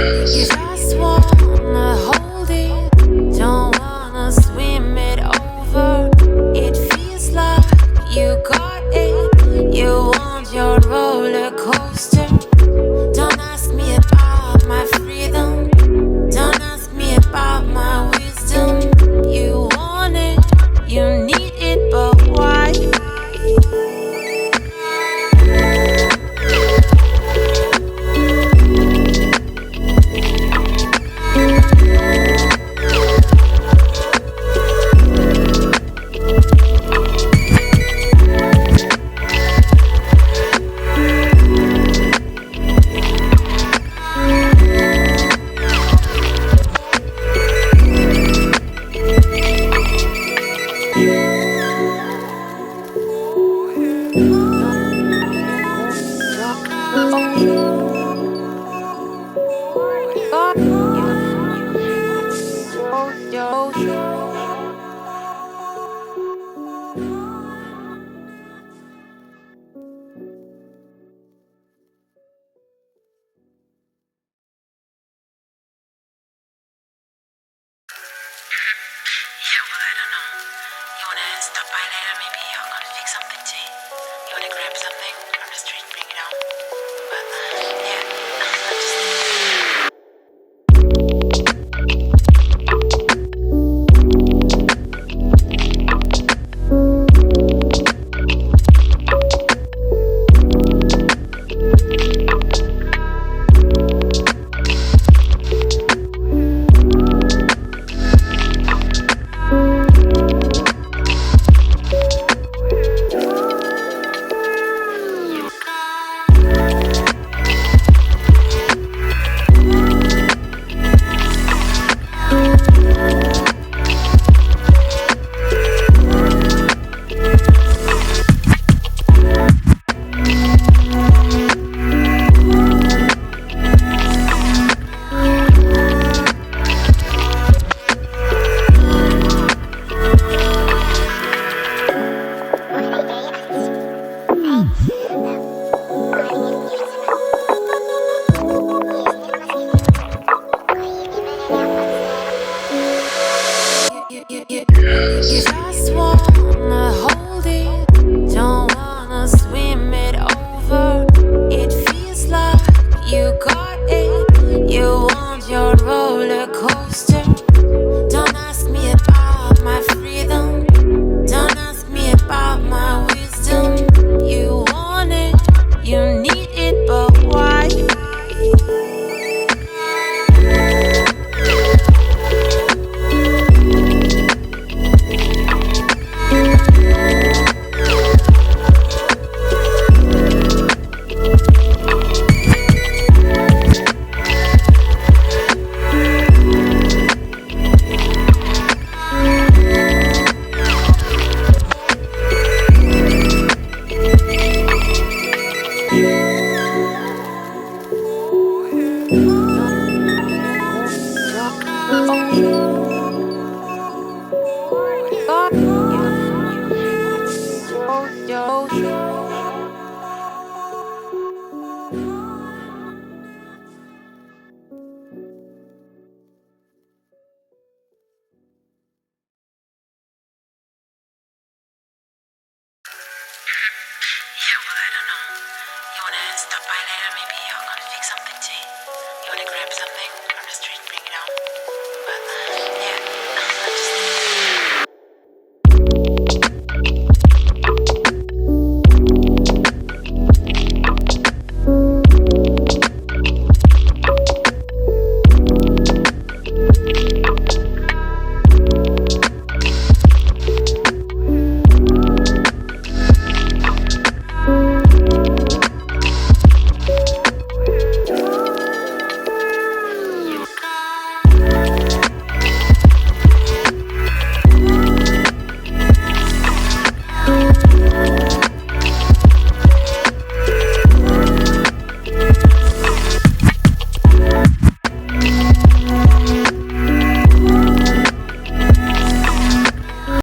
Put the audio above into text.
You just wanna hold it, don't wanna swim it over. It feels like you got it, you want your roller coaster. Don't ask me about my freedom, don't ask me about my wisdom. You want it, you need it, but why? You just wanna hold it, don't wanna swim it over. It feels like you got it, you want your roller coaster. Don't ask me about my freedom, don't ask me about my wisdom. You want it, you need it, but why? Oh